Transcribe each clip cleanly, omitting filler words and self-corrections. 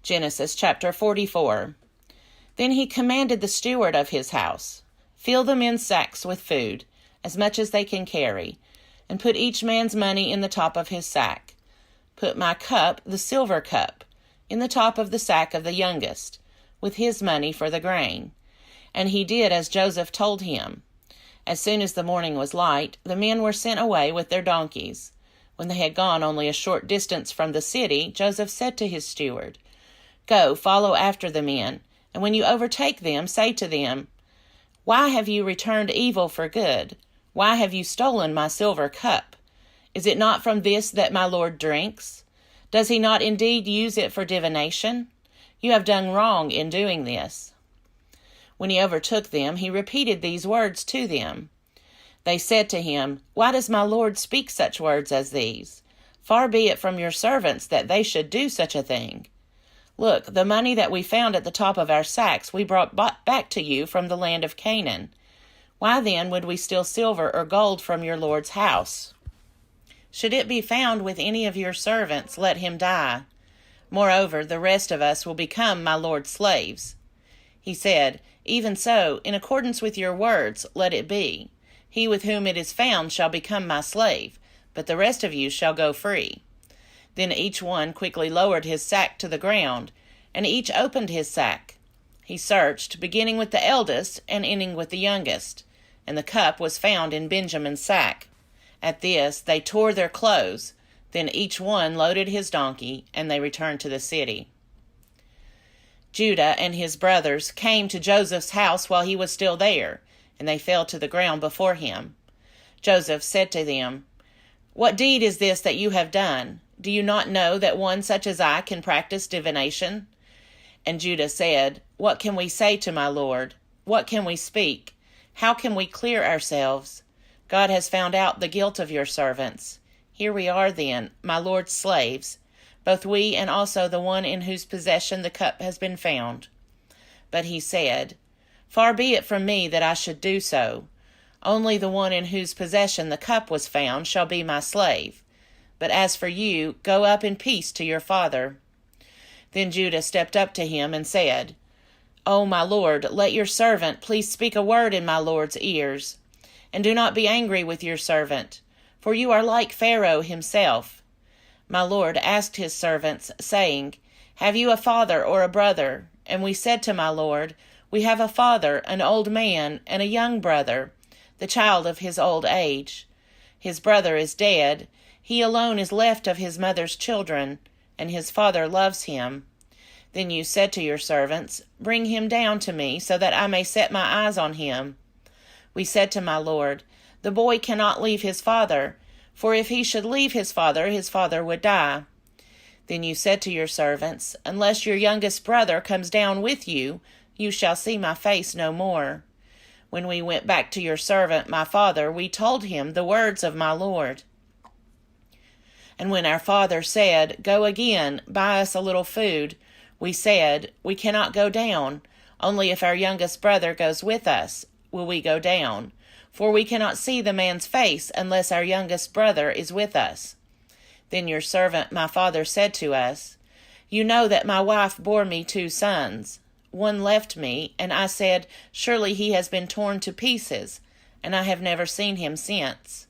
Genesis chapter 44. Then he commanded the steward of his house, "Fill the men's sacks with food, as much as they can carry, and put each man's money in the top of his sack. Put my cup, the silver cup, in the top of the sack of the youngest, with his money for the grain." And he did as Joseph told him. As soon as the morning was light, the men were sent away with their donkeys. When they had gone only a short distance from the city, Joseph said to his steward, "Go, follow after the men, and when you overtake them, say to them, 'Why have you returned evil for good? Why have you stolen my silver cup? Is it not from this that my Lord drinks? Does he not indeed use it for divination? You have done wrong in doing this.'" When he overtook them, he repeated these words to them. They said to him, "Why does my Lord speak such words as these? Far be it from your servants that they should do such a thing. Look, the money that we found at the top of our sacks we brought back to you from the land of Canaan. Why then would we steal silver or gold from your Lord's house? Should it be found with any of your servants, let him die. Moreover, the rest of us will become my Lord's slaves." He said, "Even so, in accordance with your words, let it be. He with whom it is found shall become my slave, but the rest of you shall go free." Then each one quickly lowered his sack to the ground, and each opened his sack. He searched, beginning with the eldest and ending with the youngest, and the cup was found in Benjamin's sack. At this they tore their clothes. Then each one loaded his donkey, and they returned to the city. Judah and his brothers came to Joseph's house while he was still there, and they fell to the ground before him. Joseph said to them, "What deed is this that you have done? Do you not know that one such as I can practice divination?" And Judah said, "What can we say to my Lord? What can we speak? How can we clear ourselves? God has found out the guilt of your servants. Here we are then, my Lord's slaves, both we and also the one in whose possession the cup has been found." But he said, "Far be it from me that I should do so. Only the one in whose possession the cup was found shall be my slave. But as for you, go up in peace to your father." Then Judah stepped up to him and said, "O my Lord, let your servant please speak a word in my Lord's ears. And do not be angry with your servant, for you are like Pharaoh himself. My Lord asked his servants, saying, 'Have you a father or a brother?' And we said to my Lord, 'We have a father, an old man, and a young brother, the child of his old age. His brother is dead. He alone is left of his mother's children, and his father loves him.' Then you said to your servants, 'Bring him down to me, so that I may set my eyes on him.' We said to my Lord, 'The boy cannot leave his father, for if he should leave his father would die.' Then you said to your servants, 'Unless your youngest brother comes down with you, you shall see my face no more.' When we went back to your servant, my father, we told him the words of my Lord. And when our father said, 'Go again, buy us a little food,' we said, 'We cannot go down. Only if our youngest brother goes with us, will we go down. For we cannot see the man's face unless our youngest brother is with us.' Then your servant, my father, said to us, 'You know that my wife bore me 2 sons. One left me, and I said, Surely he has been torn to pieces, and I have never seen him since.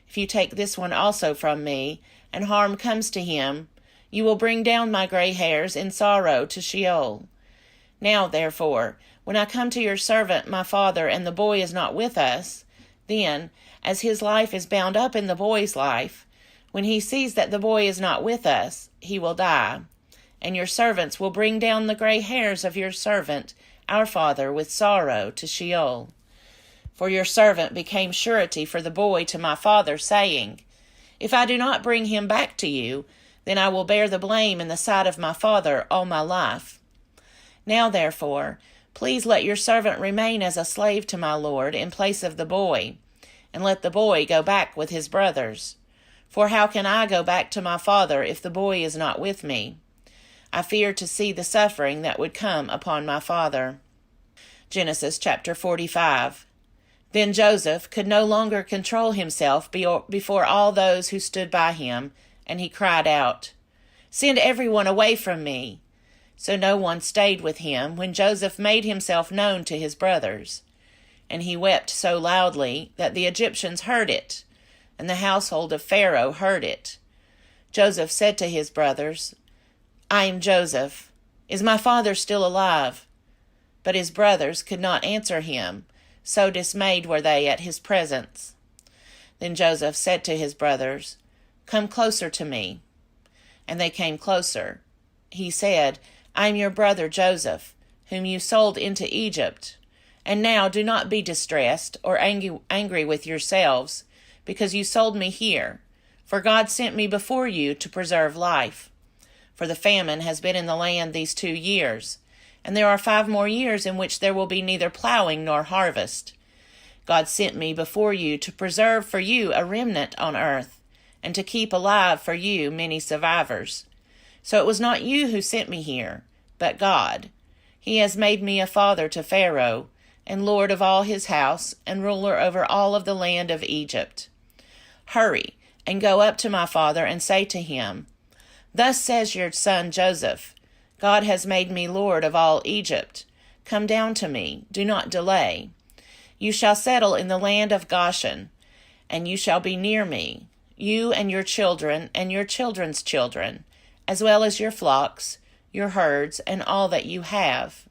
If you take this one also from me, and harm comes to him, you will bring down my gray hairs in sorrow to Sheol. Now, therefore, when I come to your servant, my father, and the boy is not with us, then, as his life is bound up in the boy's life, when he sees that the boy is not with us, he will die. And your servants will bring down the gray hairs of your servant, our father, with sorrow to Sheol. For your servant became surety for the boy to my father, saying, If I do not bring him back to you, then I will bear the blame in the sight of my father all my life. Now, therefore, please let your servant remain as a slave to my Lord in place of the boy, and let the boy go back with his brothers. For how can I go back to my father if the boy is not with me? I fear to see the suffering that would come upon my father." Genesis chapter 45. Then Joseph could no longer control himself before all those who stood by him, and he cried out, "Send everyone away from me." So no one stayed with him when Joseph made himself known to his brothers. And he wept so loudly that the Egyptians heard it, and the household of Pharaoh heard it. Joseph said to his brothers, "I am Joseph. Is my father still alive?" But his brothers could not answer him, so dismayed were they at his presence. Then Joseph said to his brothers, "Come closer to me." And they came closer. He said, "I am your brother Joseph, whom you sold into Egypt. And now do not be distressed or angry with yourselves, because you sold me here. For God sent me before you to preserve life. For the famine has been in the land these 2 years, and there are 5 more years in which there will be neither plowing nor harvest. God sent me before you to preserve for you a remnant on earth, and to keep alive for you many survivors. So it was not you who sent me here, but God. He has made me a father to Pharaoh, and lord of all his house, and ruler over all of the land of Egypt. Hurry, and go up to my father and say to him, 'Thus says your son Joseph, God has made me lord of all Egypt. Come down to me, do not delay. You shall settle in the land of Goshen, and you shall be near me, you and your children and your children's children, as well as your flocks, your herds, and all that you have.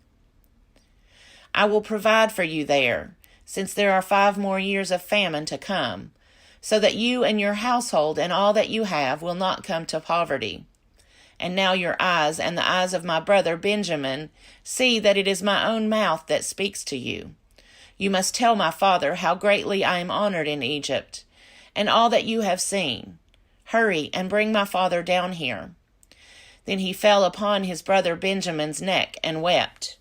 I will provide for you there, since there are 5 more years of famine to come, so that you and your household and all that you have will not come to poverty. And now your eyes and the eyes of my brother Benjamin see that it is my own mouth that speaks to you. You must tell my father how greatly I am honored in Egypt, and all that you have seen. Hurry and bring my father down here." Then he fell upon his brother Benjamin's neck and wept,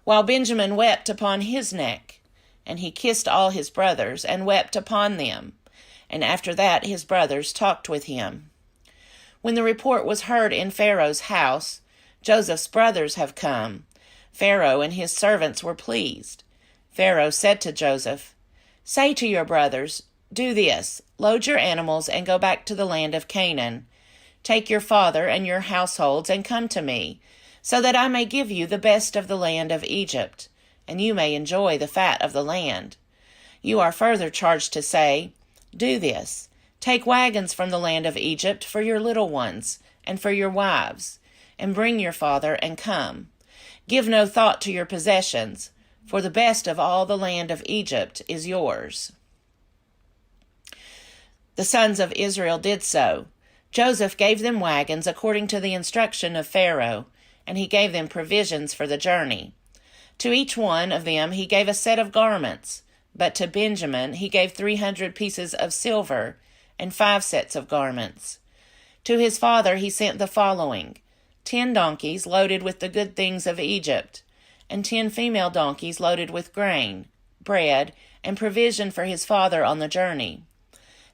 while Benjamin wept upon his neck. And he kissed all his brothers and wept upon them. And after that his brothers talked with him. When the report was heard in Pharaoh's house, "Joseph's brothers have come," Pharaoh and his servants were pleased. Pharaoh said to Joseph, "Say to your brothers, 'Do this, load your animals and go back to the land of Canaan. Take your father and your households and come to me, so that I may give you the best of the land of Egypt, and you may enjoy the fat of the land.' You are further charged to say, 'Do this, take wagons from the land of Egypt for your little ones and for your wives, and bring your father and come. Give no thought to your possessions, for the best of all the land of Egypt is yours.'" The sons of Israel did so. Joseph gave them wagons according to the instruction of Pharaoh, and he gave them provisions for the journey. To each one of them he gave a set of garments, but to Benjamin he gave 300 pieces of silver and 5 sets of garments. To his father he sent the following: 10 donkeys loaded with the good things of Egypt, and 10 female donkeys loaded with grain, bread, and provision for his father on the journey.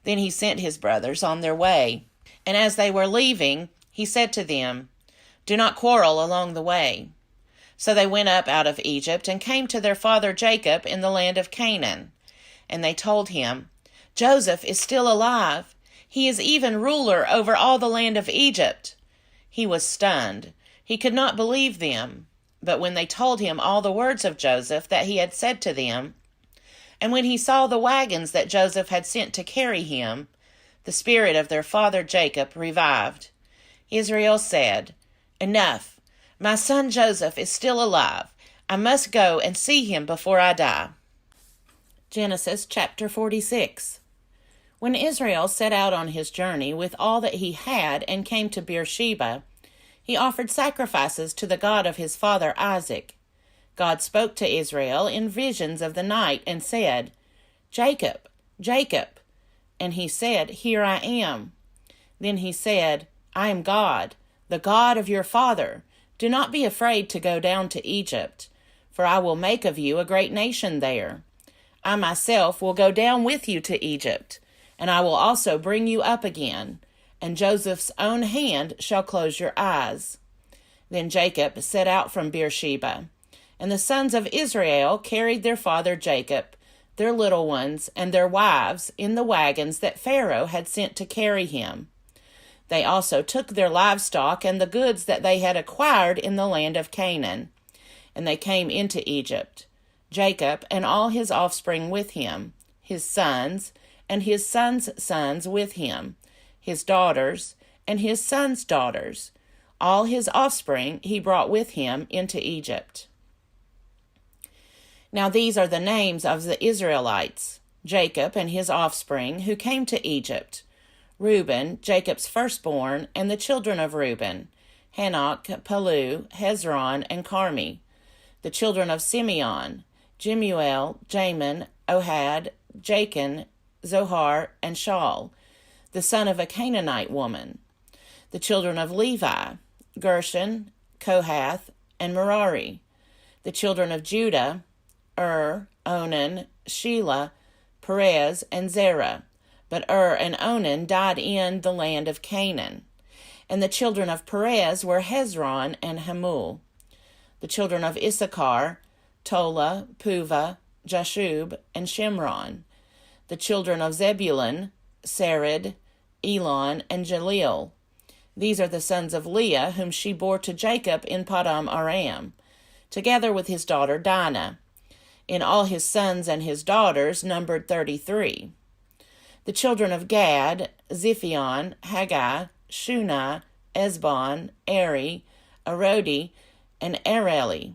Then he sent his brothers on their way, and as they were leaving, he said to them, "Do not quarrel along the way." So they went up out of Egypt and came to their father Jacob in the land of Canaan. And they told him, "Joseph is still alive. He is even ruler over all the land of Egypt." He was stunned. He could not believe them. But when they told him all the words of Joseph that he had said to them, and when he saw the wagons that Joseph had sent to carry him, the spirit of their father Jacob revived. Israel said, "Enough. My son Joseph is still alive. I must go and see him before I die." Genesis chapter 46. When Israel set out on his journey with all that he had and came to Beersheba, he offered sacrifices to the God of his father Isaac. God spoke to Israel in visions of the night and said, "Jacob, Jacob." And he said, "Here I am." Then he said, "I am God, the God of your father. Do not be afraid to go down to Egypt, for I will make of you a great nation there. I myself will go down with you to Egypt, and I will also bring you up again, and Joseph's own hand shall close your eyes." Then Jacob set out from Beersheba, and the sons of Israel carried their father Jacob, their little ones, and their wives in the wagons that Pharaoh had sent to carry him. They also took their livestock and the goods that they had acquired in the land of Canaan, and they came into Egypt, Jacob and all his offspring with him, his sons, and his sons' sons with him, his daughters, and his sons' daughters. All his offspring he brought with him into Egypt. Now these are the names of the Israelites, Jacob and his offspring, who came to Egypt: Reuben, Jacob's firstborn, and the children of Reuben, Hanok, Palu, Hezron, and Carmi. The children of Simeon, Jemuel, Jamin, Ohad, Jachin, Zohar, and Shaul, the son of a Canaanite woman. The children of Levi, Gershon, Kohath, and Merari. The children of Judah, Onan, Shelah, Perez, and Zerah. But and Onan died in the land of Canaan. And the children of Perez were Hezron and Hamul. The children of Issachar, Tola, Puvah, Jashub, and Shimron. The children of Zebulun, Sered, Elon, and Jaleel. These are the sons of Leah, whom she bore to Jacob in Paddan Aram, together with his daughter Dinah. In all his sons and his daughters numbered 33. The children of Gad, Ziphion, Haggai, Shunai, Esbon, Eri, Arodi, and Areli.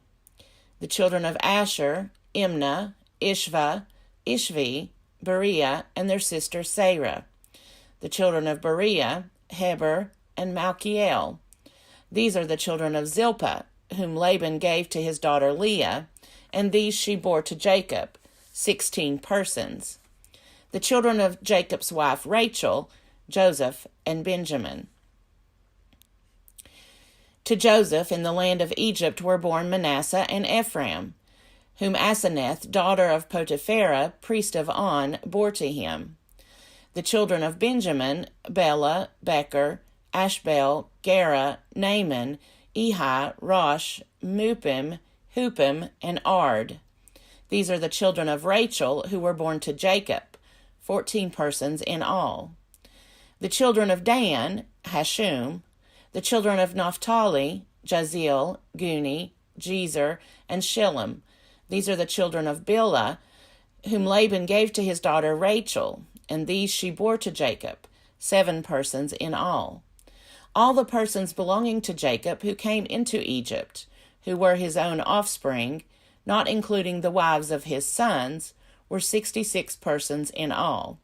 The children of Asher, Imnah, Ishva, Ishvi, Beriah, and their sister Sarah. The children of Beriah, Heber, and Malchiel. These are the children of Zilpah, whom Laban gave to his daughter Leah, and these she bore to Jacob, 16 persons. The children of Jacob's wife Rachel, Joseph, and Benjamin. To Joseph in the land of Egypt were born Manasseh and Ephraim, whom Asenath, daughter of Potipherah, priest of On, bore to him. The children of Benjamin, Bela, Becher, Ashbel, Gera, Naaman, Ehi, Rosh, Mupim, Hupim, and Ard. These are the children of Rachel, who were born to Jacob, 14 persons in all. The children of Dan, Hashum. The children of Naphtali, Jazeel, Guni, Jezer, and Shillem. These are the children of Bilhah, whom Laban gave to his daughter Rachel, and these she bore to Jacob, 7 persons in all. All the persons belonging to Jacob who came into Egypt, who were his own offspring, not including the wives of his sons, were 66 persons in all.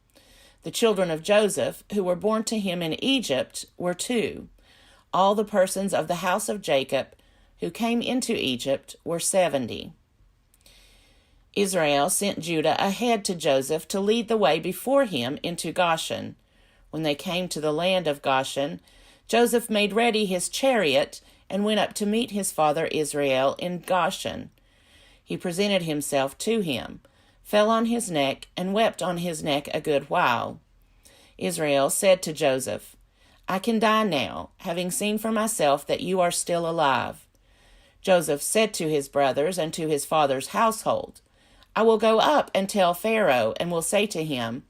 The children of Joseph, who were born to him in Egypt, were 2. All the persons of the house of Jacob who came into Egypt were 70. Israel sent Judah ahead to Joseph to lead the way before him into Goshen. When they came to the land of Goshen, Joseph made ready his chariot and went up to meet his father Israel in Goshen. He presented himself to him, fell on his neck, and wept on his neck a good while. Israel said to Joseph, I can die now, having seen for myself that you are still alive. Joseph said to his brothers and to his father's household, I will go up and tell Pharaoh, and will say to him,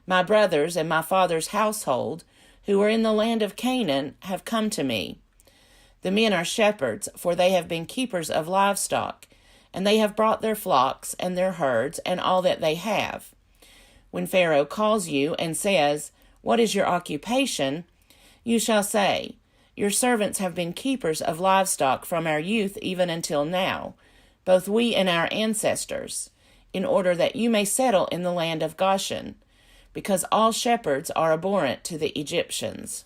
My brothers and my father's household, who are in the land of Canaan, have come to me. The men are shepherds, for they have been keepers of livestock, and they have brought their flocks and their herds and all that they have. When Pharaoh calls you and says, What is your occupation? You shall say, Your servants have been keepers of livestock from our youth even until now, both we and our ancestors, in order that you may settle in the land of Goshen, because all shepherds are abhorrent to the Egyptians.